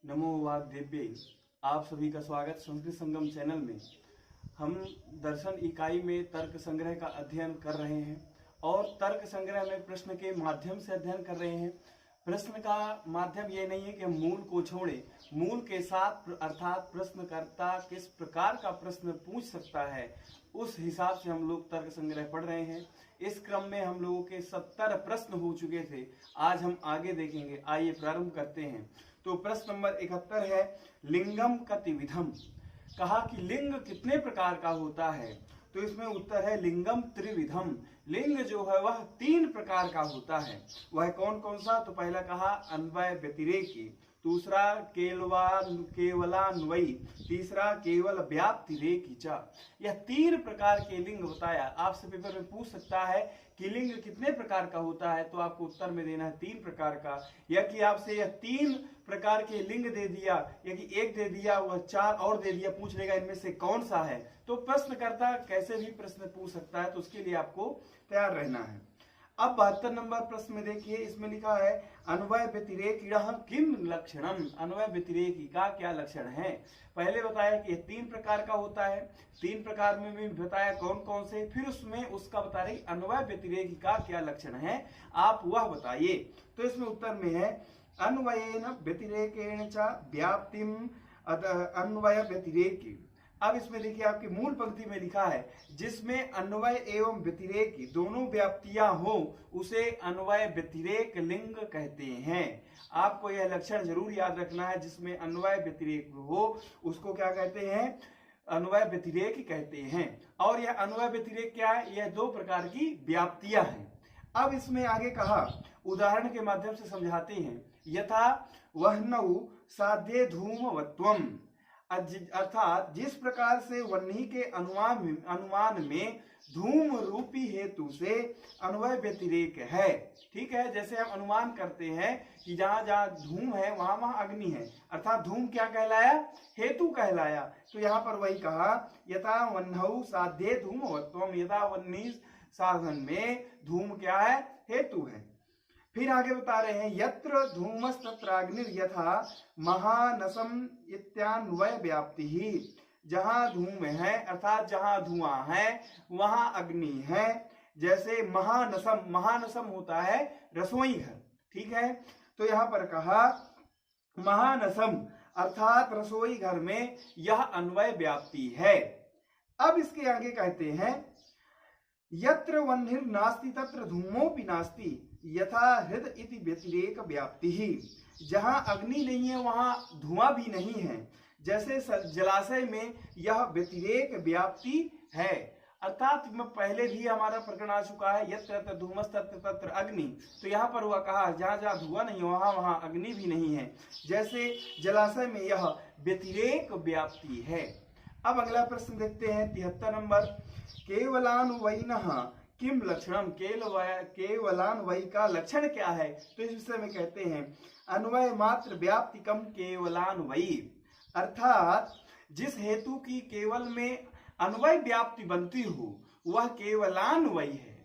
नमो वाग्देव्यै। आप सभी का स्वागत संस्कृत संगम चैनल में। हम दर्शन इकाई में तर्क संग्रह का अध्ययन कर रहे हैं और तर्क संग्रह में प्रश्न के माध्यम से अध्ययन कर रहे हैं। प्रश्न का माध्यम ये नहीं है कि हम मूल को छोड़े, मूल के साथ अर्थात प्रश्नकर्ता किस प्रकार का प्रश्न पूछ सकता है उस हिसाब से हम लोग तर्क संग्रह पढ़ रहे हैं। इस क्रम में हम लोगों के 70 प्रश्न हो चुके थे, आज हम आगे देखेंगे। आइए प्रारंभ करते हैं। तो प्रश्न नंबर 71 है, लिंगम कतिविधम। कहा कि लिंग कितने प्रकार का होता है, तो इसमें उत्तर है लिंगम त्रिविधम। लिंग जो है वह 3 प्रकार का होता है। वह कौन कौन सा? तो पहला कहा अन्वय व्यतिरेकी, दूसरा केवलान्वयी, तीसरा केवल व्याप्तिरेकी च। यह 3 प्रकार के लिंग बताया। आपसे पेपर में पूछ सकता है कि लिंग कितने प्रकार का होता है, तो आपको उत्तर में देना है 3 प्रकार का। या कि आपसे यह 3 प्रकार के लिंग दे दिया या कि एक दे दिया, वह 4 और दे दिया, पूछ लेगा इनमें से कौन सा है। तो प्रश्नकर्ता कैसे भी प्रश्न पूछ सकता है, तो उसके लिए आपको तैयार रहना है। अब 72 नंबर प्रश्न में देखिए, इसमें लिखा है अन्वय व्यतिरेकिणः किम लक्षणम। अन्वय व्यतिरेकी का क्या लक्षण है? पहले बताया कि 3 प्रकार का होता है, 3 प्रकार में भी बताया कौन कौन से, फिर उसमें उसका बता रही अन्वय व्यतिरेकी का क्या लक्षण है, आप वह बताइए। तो इसमें उत्तर में है अन्वयेन व्यतिरेकेण च व्याप्तिम अन्वय व्यतिरेकी। अब इसमें देखिए आपकी मूल पंक्ति में लिखा है जिसमें अन्वय एवं व्यतिरेक दोनों व्याप्तियां हो उसे अन्वय व्यतिरेक लिंग कहते हैं। आपको यह लक्षण जरूर याद रखना है, जिसमें अन्वय व्यतिरेक हो उसको क्या कहते हैं? अन्वय व्यतिरेक कहते हैं। और यह अन्वय व्यतिरेक क्या है? यह 2 प्रकार की व्याप्तियां हैं। अब इसमें आगे कहा, उदाहरण के माध्यम से समझाते हैं। यथा वह्नौ साध्ये धूमवत्वम, अर्थात जिस प्रकार से वह्नि के अनुमान में धूम रूपी हेतु से अन्वय व्यतिरेक है। ठीक है, जैसे हम अनुमान करते हैं कि जहां जहां धूम है वहां वहां अग्नि है, अर्थात धूम क्या कहलाया? हेतु कहलाया। तो यहाँ पर वही कहा यथा वह्नौ साध्ये धूमवत्वम, यथा वह्नि साधन में धूम क्या है? हेतु है। फिर आगे बता रहे हैं यत्र धूमस्तत्राग्निर यथा महानसम इत्यान्वय व्याप्ति ही। जहां धूम है अर्थात जहां धुआं है वहां अग्नि है। जैसे महानसम, महानसम होता है रसोई घर। ठीक है, तो यहां पर कहा महानसम अर्थात रसोई घर में यह अन्वय व्याप्ति है। अब इसके आगे कहते हैं यत्र वह्निर् नास्ति तत्र धूमोपि नास्ति यथा हृद इति व्यतिरेक व्याप्ति ही। जहां अग्नि नहीं है वहां धुआं भी नहीं है, जैसे जलाशय में यह व्यतिरेक व्याप्ति है। अर्थात पहले भी हमारा प्रकरण आ चुका है यत्र धूमस्तत्र तत्र अग्नि। तो यहाँ पर हुआ कहा जहां जहां धुआं नहीं वहां वहां अग्नि भी नहीं है, जैसे जलाशय में यह व्यतिरेक व्याप्ति है। अब अगला प्रश्न देखते हैं 73 नंबर, केवलान्वयिनः किम लक्षणम। केवलान्वयी का लक्षण क्या है? तो इस विषय में कहते हैं अन्वय मात्र व्याप्तिकम केवलान्वयी, अर्थात जिस हेतु की केवल में अन्वय व्याप्ति बनती हो वह केवलान्वयी है।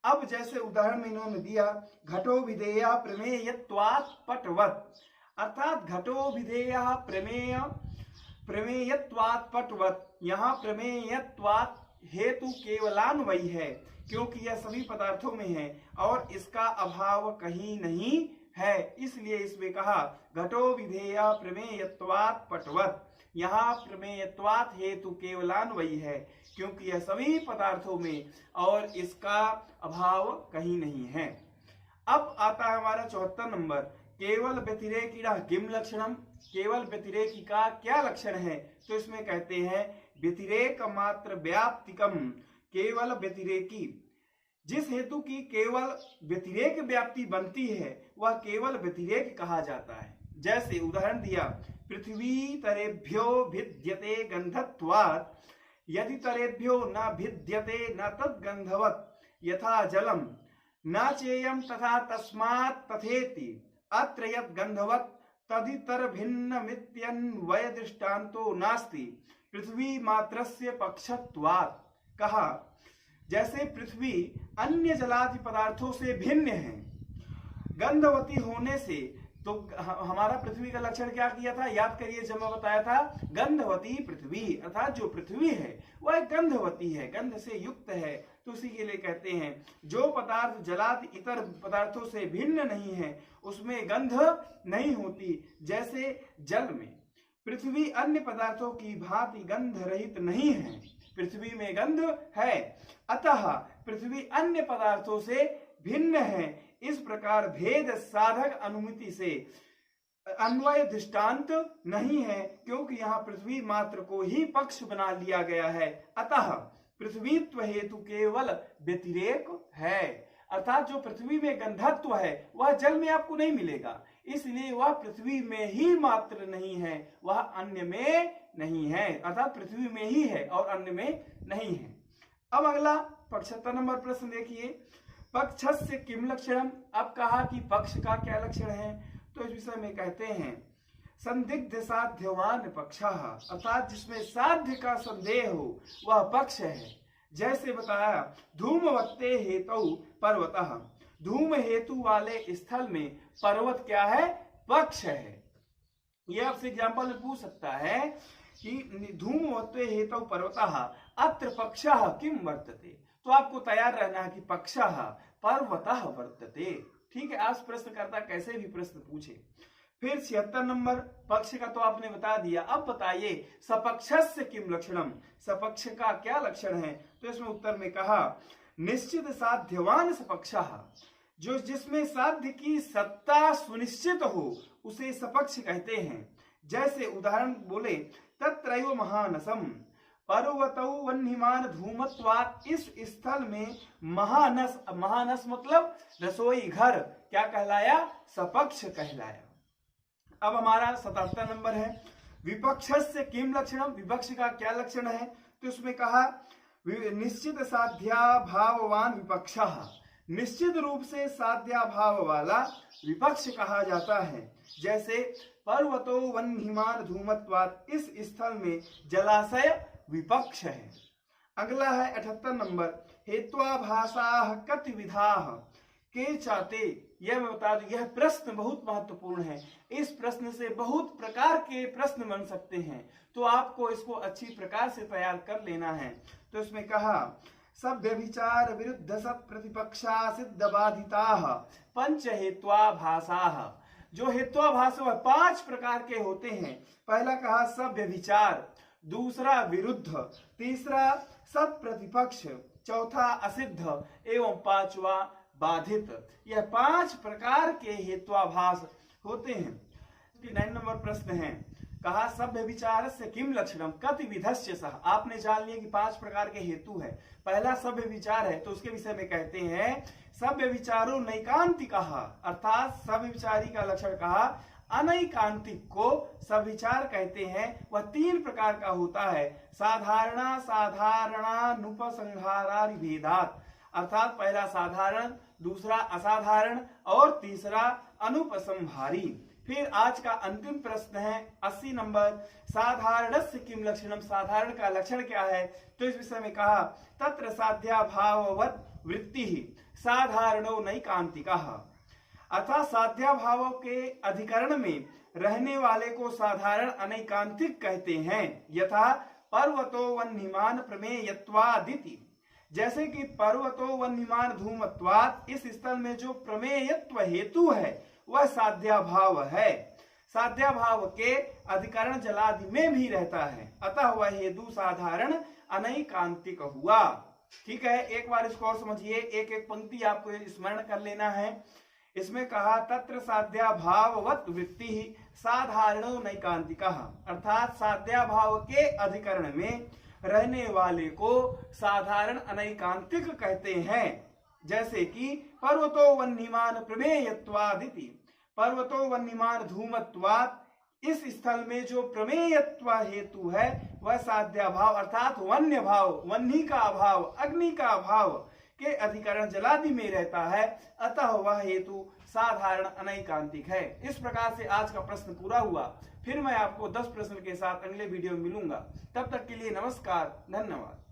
अब जैसे उदाहरण में इन्होंने दिया घटो विधेया प्रमेयत्वात् पटवत्, अर्थात घटो विधेया प्रमेयत्वात् पटवत्। यहाँ प्रमेयत्वात् हेतु केवलान्वयी है क्योंकि यह सभी पदार्थों में है और इसका अभाव कहीं नहीं है, इसलिए इसमें कहा घटो विधेया प्रमेयत्वात् पटवत्। यहाँ प्रमेयत्वात् हेतु केवलान्वयी है क्योंकि यह सभी पदार्थों में और इसका अभाव कहीं नहीं है। अब आता है हमारा 74 नंबर, केवल व्यतिरेकिणः किम लक्षणम। केवल व्यतिरेकी का क्या लक्षण है? तो इसमें कहते हैं व्यतिरेक मात्र व्याप्तिकम केवल व्यतिरेकी। जिस हेतु की केवल व्यतिरेक व्याप्ति बनती है वह केवल व्यतिरेक कहा जाता है। जैसे उदाहरण दिया पृथ्वी तरेभ्यो भिद्यते गंधत्वात्, यदि तरेभ्यो न भिद्यते न तद्गंधवत् यथा जलम न चेयम तथा तस्मात् तथेति अत्र यत् गंधवत् तदितर भिन्नमित्यन्वय दृष्टान्तो नास्ति पृथ्वी मात्रस्य पक्षत्वात्। कहा जैसे पृथ्वी अन्य जलादि पदार्थों से भिन्न है, गंधवती होने से तो हमारा पृथ्वी का लक्षण क्या किया था, याद करिए, जब मैं बताया था गंधवती पृथ्वी, अर्थात जो पृथ्वी है वह गंधवती है, गंध से युक्त है। तो उसी के लिए कहते हैं जो पदार्थ जलादि इतर पदार्थों से भिन्न नहीं है उसमें गंध नहीं होती। जैसे जल में पृथ्वी अन्य पदार्थों की भांति गंध रहित नहीं है, पृथ्वी में गंध है, अतः पृथ्वी अन्य पदार्थों से भिन्न है। इस प्रकार भेद साधक अनुमिति से अन्वय दृष्टांत नहीं है, क्योंकि यहाँ पृथ्वी मात्र को ही पक्ष बना लिया गया है। अतः पृथ्वीत्व हेतु केवल व्यतिरेक है, अर्थात जो पृथ्वी में गंधत्व है वह जल में आपको नहीं मिलेगा, इसलिए वह पृथ्वी में ही मात्र नहीं है, वह अन्य में नहीं है, अर्थात पृथ्वी में ही है और अन्य में नहीं है। अब अगला 75 नंबर प्रश्न देखिए, पक्षस्य किम लक्षणम। अब कहा कि पक्ष का क्या लक्षण है, तो इस विषय में कहते हैं संदिग्ध साध्यवान पक्षः, अर्थात जिसमें साध्य का संदेह हो वह पक्ष है। जैसे बताया धूमवत्ते हेतु पर्वतः, धूम हेतु वाले स्थल में पर्वत क्या है, पक्ष है। यह आपसे एग्जाम्पल में पूछ सकता है कि धूमवत्ते हेतु पर्वतः अत्र पक्षः किम वर्तते, तो आपको तैयार रहना है कि पक्षः पर्वतः वर्तते। ठीक है, आज प्रश्नकर्ता कैसे भी प्रश्न पूछे। फिर 76 नंबर, पक्ष का तो आपने बता दिया, अब बताइए सपक्षस्य किम लक्षणम, सपक्ष का क्या लक्षण है। तो इसमें उत्तर में कहा निश्चित साध्यवान सपक्षः, जो जिसमें साध्य की सत्ता सुनिश्चित हो उसे सपक्ष कहते हैं। जैसे उदाहरण बोले तत्रैव महानसम, पर्वतौ वह्निमान धूमत्वात्, इस स्थल में महानस, महानस मतलब रसोई घर, क्या कहलाया, सपक्ष कहलाया। अब हमारा 77 नंबर है विपक्षस्य किम लक्षणम, विपक्ष का क्या लक्षण है। तो उसमें कहा निश्चित साध्या भाववान विपक्षः, निश्चित रूप से साध्या भाव वाला विपक्ष कहा जाता है। जैसे पर्वतो वह्निमान धूमत्वात्, इस स्थल में जलाशय विपक्ष है। अगला है 78 नंबर हेत्वाभासाः कति विधाः के चाते। यह मैं बता दूं, यह प्रश्न बहुत महत्वपूर्ण है, इस प्रश्न से बहुत प्रकार के प्रश्न बन सकते हैं, तो आपको इसको अच्छी प्रकार से तैयार कर लेना है। तो इसमें कहा सभ्य विचार विरुद्ध सब प्रतिपक्षा सिद्ध बाधिताः पंच हेत्वाभासाः, जो हेत्वाभास वह 5 प्रकार के होते हैं। पहला कहा सभ्य विचार, दूसरा विरुद्ध, तीसरा सत प्रतिपक्ष, चौथा असिद्ध एवं पांचवा बाधित। यह 5 प्रकार के हेत्वाभास होते हैं। 9 नंबर प्रश्न है कहा सभ्य विचार से किम लक्षणम कति विधस्य सह। आपने जान लिया कि 5 प्रकार के हेतु है। पहला सभ्य विचार है, तो उसके विषय में कहते हैं सभ्य विचारो नैकांतिकः, अर्थात सभ्य विचारी का लक्षण कहा अनैकांतिक को सविचार कहते हैं। वह 3 प्रकार का होता है, साधारणा साधारणानुपसंहारादि भेदात्, अर्थात पहला साधारण, दूसरा असाधारण और तीसरा अनुपसंहारी। फिर आज का अंतिम प्रश्न है 80 नंबर साधारणस्य किम लक्षणम, साधारण का लक्षण क्या है। तो इस विषय में कहा तत्र साध्या भाववत् वृत्ति साधारणो नैकांतिकः, अर्थात साध्या भाव के अधिकरण में रहने वाले को साधारण अनैकांतिक कहते हैं। यथा पर्वतो वह्निमान प्रमेयत्वादिति, जैसे कि पर्वतो वह्निमान धूमत्वात्, इस स्थल में जो प्रमेयत्व हेतु है वह साध्या भाव है, साध्या भाव के अधिकरण जलादि में भी रहता है, अतः वह हेतु साधारण अनैकांतिक हुआ। ठीक है, एक बार इसको और समझिए, एक एक पंक्ति आपको स्मरण कर लेना है। इसमें कहा तत्र साध्या भाववत् वृत्ति साधारणो नैकांतिकः, अर्थात साध्या भाव के अधिकरण में रहने वाले को साधारण अनैकांतिक कहते हैं। जैसे कि पर्वतो वह्निमान प्रमेयत्वादिति, पर्वतो वह्निमान धूमत्वात्, इस स्थल में जो प्रमेयत्व हेतु है वह साध्या भाव अर्थात वन्य भाव, वह्नि का अभाव, अग्नि का अभाव के अधिकरण जलादि में रहता है, अतः वह हेतु साधारण अनैकांतिक है। इस प्रकार से आज का प्रश्न पूरा हुआ। फिर मैं आपको 10 प्रश्न के साथ अगले वीडियो में मिलूंगा। तब तक के लिए नमस्कार, धन्यवाद।